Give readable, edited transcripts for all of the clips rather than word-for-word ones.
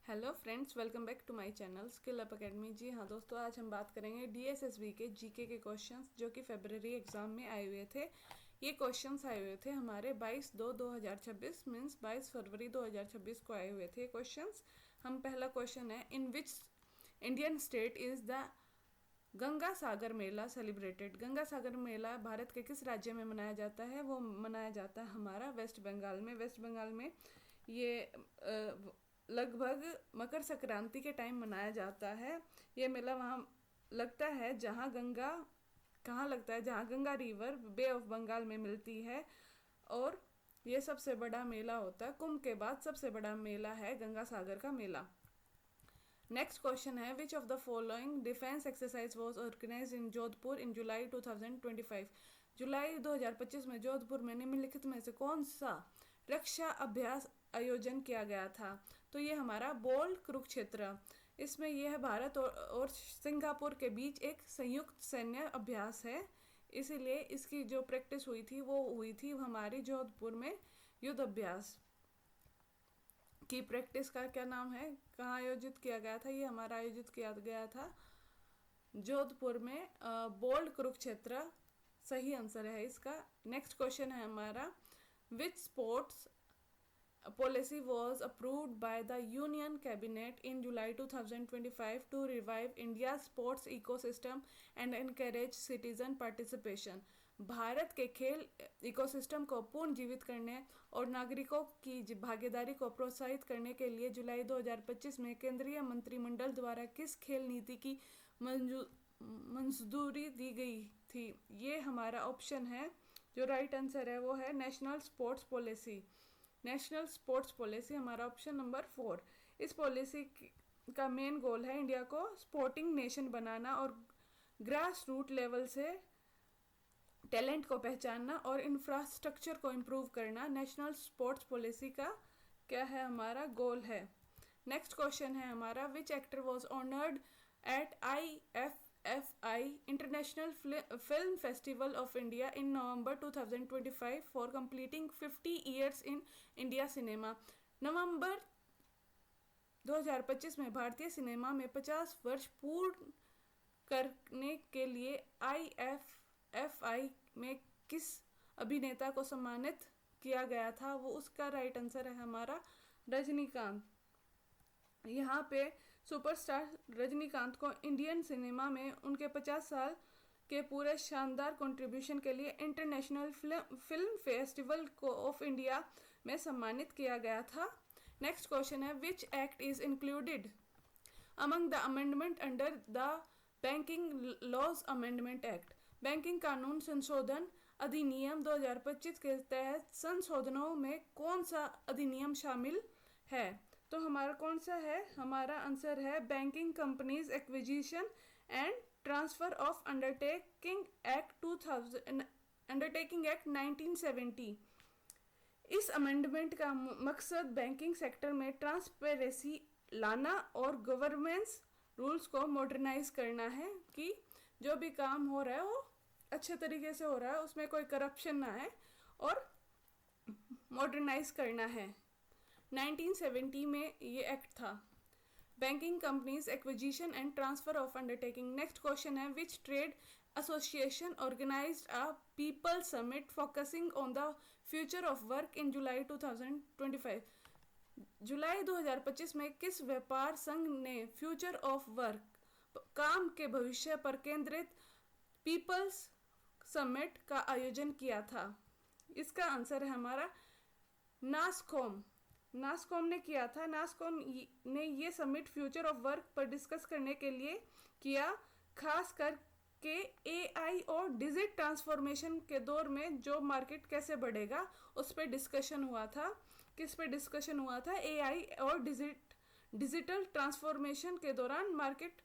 Hello friends, welcome back to my channel Skill Up Academy. जी हाँ दोस्तों, आज हम बात करेंगे डीएसएसबी के जीके के क्वेश्चंस जो कि फरवरी एग्ज़ाम में आए हुए थे। ये क्वेश्चंस आए हुए थे हमारे 22/2/2026 मीन्स 22 फरवरी 2026 को आए हुए थे क्वेश्चंस। हम पहला क्वेश्चन है, in which Indian state is the Ganga Sagar Mela celebrated. Ganga Sagar Mela Bharat के किस राज्य में मनाया जाता है? वो मनाया जाता है हमारा वेस्ट बंगाल में। वेस्ट बंगाल में ये लगभग मकर संक्रांति के टाइम मनाया जाता है। ये मेला वहाँ लगता है जहाँ गंगा कहाँ लगता है जहाँ Ganga river bay of Bengal में मिलती है, और ये सबसे बड़ा मेला होता है। कुंभ के बाद सबसे बड़ा मेला है गंगा सागर का मेला। नेक्स्ट क्वेश्चन है, which of the following defence exercise was organise in Jodhpur in July 2025। जुलाई 2025 में जोधपुर में निम्नलिखित में से कौन सा रक्षा अभ्यास आयोजन किया गया था? तो ये हमारा बोल्ड कुरुक्षेत्र। इसमें यह भारत और सिंगापुर के बीच एक संयुक्त सैन्य अभ्यास है, इसीलिए इसकी जो प्रैक्टिस हुई थी वो हुई थी हमारी जोधपुर में। युद्ध अभ्यास की प्रैक्टिस का क्या नाम है, कहाँ आयोजित किया गया था? ये हमारा आयोजित किया गया था जोधपुर में। बोल्ड कुरुक्षेत्र सही आंसर है इसका। नेक्स्ट क्वेश्चन है हमारा, विच sports policy was approved by the Union Cabinet in July 2025 to revive India's sports ecosystem and encourage citizen participation। Bharat के खेल इकोसिस्टम को पुनर्जीवित करने और नागरिकों की भागीदारी को प्रोत्साहित करने के लिए जुलाई 2025 में केंद्रीय मंत्रिमंडल द्वारा किस खेल नीति की मंजूरी दी गई थी? ये हमारा ऑप्शन है, जो राइट आंसर है वो है national sports policy. National sports policy हमारा ऑप्शन नंबर 4। इस पॉलिसी का मेन गोल है इंडिया को स्पोर्टिंग नेशन बनाना और ग्रास रूट लेवल से टैलेंट को पहचानना और इंफ्रास्ट्रक्चर को इम्प्रूव करना। नेशनल स्पोर्ट्स पॉलिसी का क्या है हमारा गोल है। नेक्स्ट क्वेश्चन है हमारा, which actor was honoured at IFFI international film festival of India in November 2025 for completing 50 years in India cinema. नवंबर 2025 में भारतीय सिनेमा में 50 वर्ष पूर्ण करने के लिए IFFI में किस अभिनेता को सम्मानित किया गया था? वो उसका राइट आंसर है हमारा रजनीकांत। यहाँ पे सुपरस्टार रजनीकांत को इंडियन सिनेमा में उनके 50 साल के पूरे शानदार कंट्रीब्यूशन के लिए international film festival of India में सम्मानित किया गया था। नेक्स्ट क्वेश्चन है, which act is included among the amendment under the banking laws amendment act. Banking कानून संशोधन अधिनियम 2025 के तहत संशोधनों में कौन सा अधिनियम शामिल है? तो हमारा कौन सा है? हमारा आंसर है banking companies acquisition and transfer of undertaking act 1970। इस अमेंडमेंट का मकसद बैंकिंग सेक्टर में ट्रांसपेरेंसी लाना और गवर्नेंस रूल्स को मॉडर्नाइज करना है, कि जो भी काम हो रहा है वो अच्छे तरीके से हो रहा है, उसमें कोई करप्शन ना है, और मॉडर्नाइज करना है। 1970 में ये एक्ट था, banking companies acquisition and transfer of undertaking. Next question है, which trade association organised a people summit focusing on the future of work in July 2025। जुलाई 2025 में किस व्यापार संघ ने फ्यूचर ऑफ वर्क काम के भविष्य पर केंद्रित पीपल्स समिट का आयोजन किया था? इसका आंसर है हमारा नास्कॉम। नास्कॉम ने किया था। नास्कॉम ने ये समिट फ्यूचर ऑफ वर्क पर डिस्कस करने के लिए किया, खास करके AI और डिजिटल ट्रांसफॉर्मेशन के दौर में जॉब मार्केट कैसे बढ़ेगा उस पर डिस्कशन हुआ था। किस पे डिस्कशन हुआ था? AI और डिजिटल ट्रांसफॉर्मेशन के दौरान मार्केट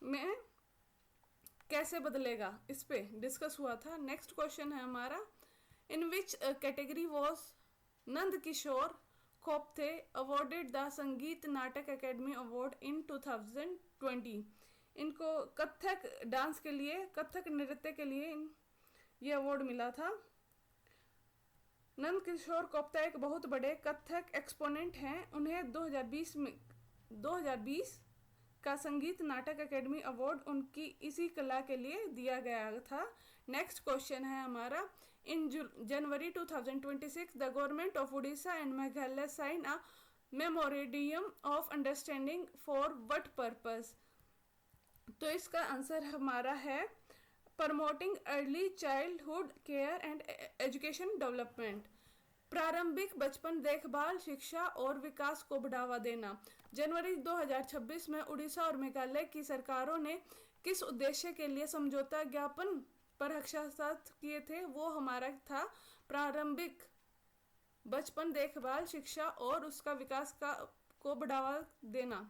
में कैसे बदलेगा, इस पे डिस्कस हुआ था। नेक्स्ट क्वेश्चन है हमारा, in which category was Nand Kishore Khopade awarded the Sangeet Natak academy award in 2020। इनको कथक डांस के लिए, कथक नृत्य के लिए ये अवार्ड मिला था। नंद किशोर कोप्ता एक बहुत बड़े कथक एक्सपोनेंट हैं। उन्हें 2020 2020 का संगीत नाटक अकेडमी अवार्ड उनकी इसी कला के लिए दिया गया था। नेक्स्ट क्वेश्चन है हमारा, in January 2026 the government of Orissa and Meghalaya sign a memorandum of understanding for what purpose. तो इसका आंसर हमारा है promoting early childhood care and education development, प्रारंभिक बचपन देखभाल, शिक्षा और विकास को बढ़ावा देना। जनवरी 2026 में उड़ीसा और मेघालय की सरकारों ने किस उद्देश्य के लिए समझौता ज्ञापन पर हस्ताक्षर किए थे? वो हमारा था प्रारंभिक बचपन देखभाल, शिक्षा और उसका विकास को बढ़ावा देना।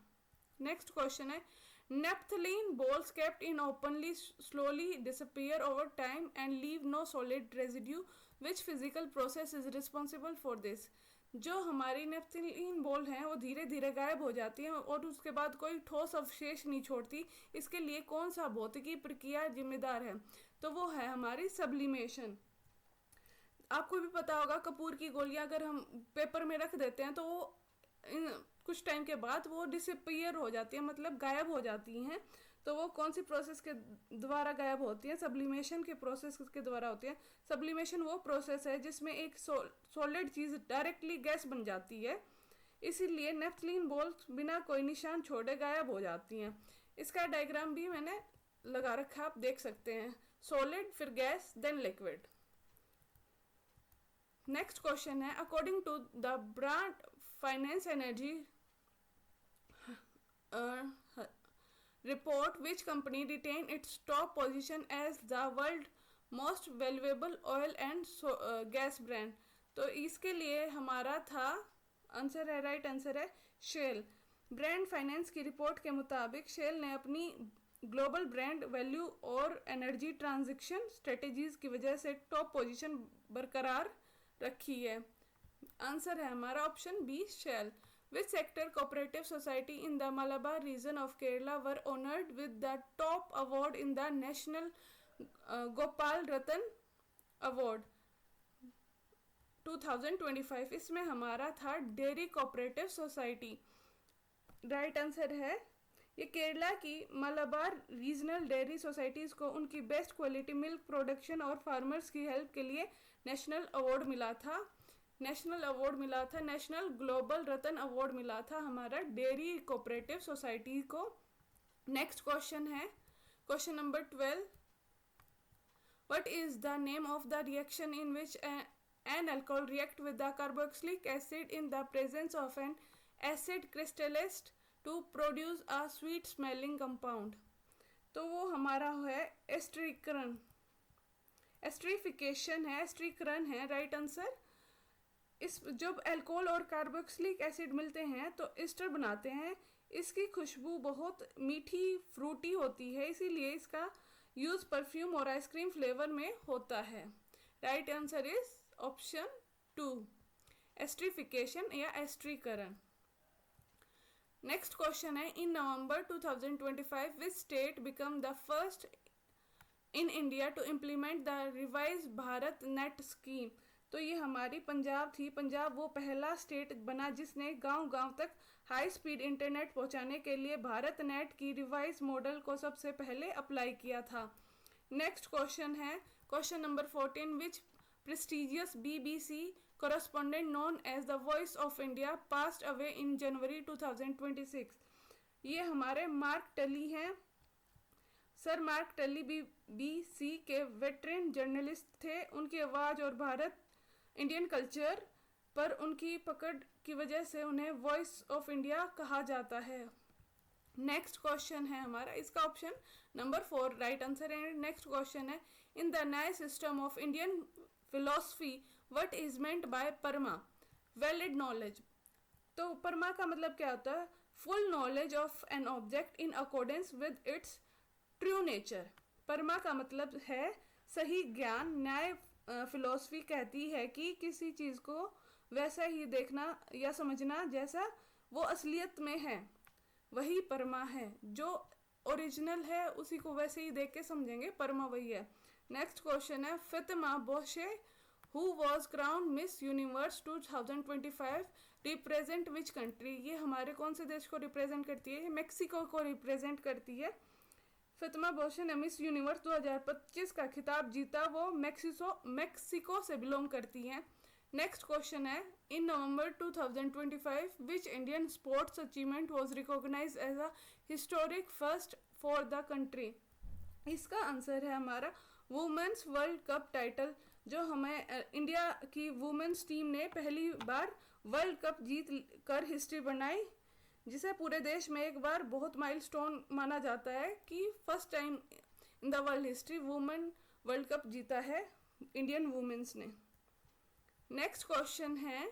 नेक्स्ट क्वेश्चन है, naphthalene balls kept in openly slowly disappear over time and leave no solid residue. Which physical process is responsible for this? जो हमारी नेप्थलीन बॉल हैं वो धीरे धीरे गायब हो जाती हैं और उसके बाद कोई ठोस अवशेष नहीं छोड़ती। इसके लिए कौन सा भौतिकी प्रक्रिया जिम्मेदार है? तो वो है हमारी सब्लिमेशन। आपको भी पता होगा कपूर की गोलियां अगर हम पेपर में रख देते हैं तो वो कुछ टाइम के बाद वो डिसअपीयर हो जाती है, मतलब गायब हो जाती हैं। तो वो कौन सी प्रोसेस के द्वारा गायब होती है? सब्लिमेशन के प्रोसेस के द्वारा होती है। सब्लिमेशन वो प्रोसेस है जिसमें एक सॉलिड चीज डायरेक्टली गैस बन जाती है, इसीलिए नेप्थलीन बॉल्स बिना कोई निशान छोड़े गायब हो जाती हैं। इसका डायग्राम भी मैंने लगा रखा, आप देख सकते हैं, सॉलिड फिर gas then liquid. Next question है, according to the brand finance energy report which company retained its top position as the world most valuable oil and gas brand? तो इसके लिए हमारा था आंसर है, राइट आंसर है shell. Brand finance की report के मुताबिक शेल ने अपनी ग्लोबल ब्रांड वैल्यू और एनर्जी ट्रांजैक्शन स्ट्रेटेजीज की वजह से टॉप पोजीशन बरकरार रखी है। आंसर है हमारा option B shell. Which sector cooperative society in the Malabar region of Kerala were honored with the top award in the National Gopal Ratan Award 2025? इसमें हमारा था dairy cooperative society. Right answer है, ये केरला की Malabar regional dairy societies को उनकी best quality milk production और farmers की हेल्प के लिए नेशनल अवार्ड मिला था। नेशनल ग्लोबल रतन अवार्ड मिला था हमारा डेयरी कोऑपरेटिव सोसाइटी को। नेक्स्ट क्वेश्चन है question number 12, what is the name of the reaction in which an alcohol react with the carboxylic acid in the presence of an acid catalyst to produce a sweet smelling compound? तो वो हमारा है esterification है, एस्ट्रीकरण है right answer. इस जब alcohol और carboxylic acid मिलते हैं तो एस्टर बनाते हैं। इसकी खुशबू बहुत मीठी फ्रूटी होती है, इसीलिए इसका यूज परफ्यूम और आइसक्रीम फ्लेवर में होता है। Right answer is option 2, esterification या एस्ट्रीकरण। नेक्स्ट क्वेश्चन है, in November 2025 which state become the first in India to implement the revise Bharat net scheme? तो ये हमारी पंजाब थी। पंजाब वो पहला स्टेट बना जिसने गांव-गांव तक हाई स्पीड इंटरनेट पहुंचाने के लिए भारत नेट की रिवाइज मॉडल को सबसे पहले अप्लाई किया था। नेक्स्ट क्वेश्चन है question number 14, which prestigious BBC correspondent known as the Voice of India passed away in January 2026? ये हमारे मार्क टली हैं। सर मार्क टली BBC के वेटरन जर्नलिस्ट थे। उनकी आवाज़ और भारत इंडियन कल्चर पर उनकी पकड़ की वजह से उन्हें वॉइस ऑफ इंडिया कहा जाता है। नेक्स्ट क्वेश्चन है हमारा, इसका ऑप्शन नंबर 4 राइट आंसर है। नेक्स्ट क्वेश्चन है, in the Nyaya system of Indian philosophy what is meant by Prama? Valid knowledge. तो परमा का मतलब क्या होता है? Full knowledge of an object in accordance with its true nature. Prama का मतलब है सही ज्ञान। न्याय फिलोसफी कहती है कि किसी चीज़ को वैसा ही देखना या समझना जैसा वो असलियत में है, वही परमा है। जो ओरिजिनल है उसी को वैसे ही देख के समझेंगे, परमा वही है। नेक्स्ट क्वेश्चन है, Fatima Bosch who was crowned Miss Universe 2025 represent which country, ये हमारे कौन से देश को रिप्रेजेंट करती है, ये मेक्सिको को रिप्रेजेंट करती है। फातिमा बोशे ने मिस यूनिवर्स 2025 का खिताब जीता, वो मेक्सिको से बिलोंग करती हैं। नेक्स्ट क्वेश्चन है, in November 2025 which Indian sports achievement was recognised as a historic first for the country. इसका आंसर है हमारा वुमेन्स वर्ल्ड कप टाइटल, जो हमें इंडिया की वुमेन्स टीम ने पहली बार वर्ल्ड कप जीत कर हिस्ट्री बनाई, जिसे पूरे देश में एक बार बहुत माइलस्टोन माना जाता है कि first time in the world history women world cup जीता है इंडियन वुमेन्स ने। नेक्स्ट क्वेश्चन है,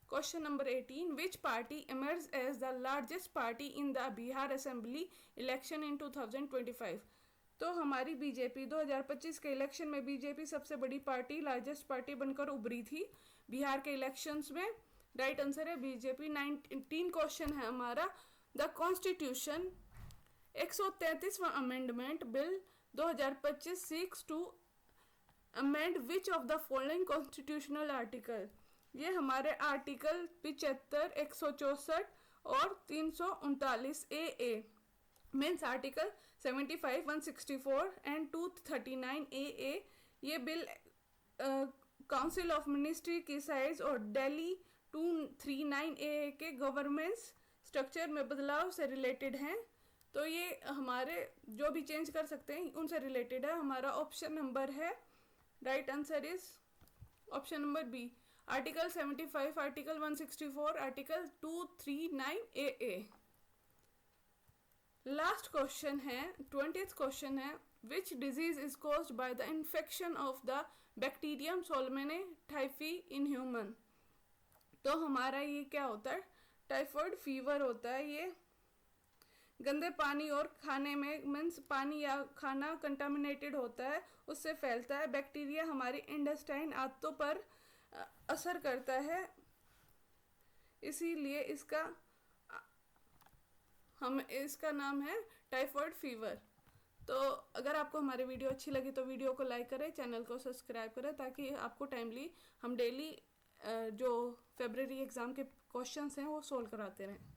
question number 18, which party emerge as the largest party in the Bihar assembly election in 2025। तो हमारी बीजेपी 2025 के इलेक्शन में बीजेपी सबसे बड़ी पार्टी, लार्जेस्ट पार्टी बनकर उभरी थी बिहार के इलेक्शंस में। राइट आंसर है बीजेपी। 19 क्वेश्चन है हमारा, द कॉन्स्टिट्यूशन 133वां amendment bill 2025 seeks to amend which of the following constitutional article. ये हमारे आर्टिकल 75, 164 और 339 A means article 75, 164 and 239 A. ये बिल काउंसिल ऑफ मिनिस्ट्री की साइज और दिल्ली 239 ए के गवर्नेंस स्ट्रक्चर में बदलाव से रिलेटेड हैं। तो ये हमारे जो भी चेंज कर सकते हैं उनसे रिलेटेड है। हमारा ऑप्शन नंबर है, right answer is option number B, article 75, article 164, article 239 A. Last question है, 20th क्वेश्चन है, which disease is caused by the infection of the bacterium Salmonella typhi in human. तो हमारा ये क्या होता है, टाइफाइड फीवर होता है। ये गंदे पानी और खाने में मीन्स पानी या खाना कंटामिनेटेड होता है, उससे फैलता है। बैक्टीरिया हमारी इंटेस्टाइन आंतों पर असर करता है, इसीलिए इसका नाम है टाइफाइड फीवर। तो अगर आपको हमारी वीडियो अच्छी लगी तो वीडियो को लाइक करें, चैनल को सब्सक्राइब करें, ताकि आपको टाइमली हम डेली जो फरवरी एग्ज़ाम के क्वेश्चंस हैं वो सोल्व कराते रहें।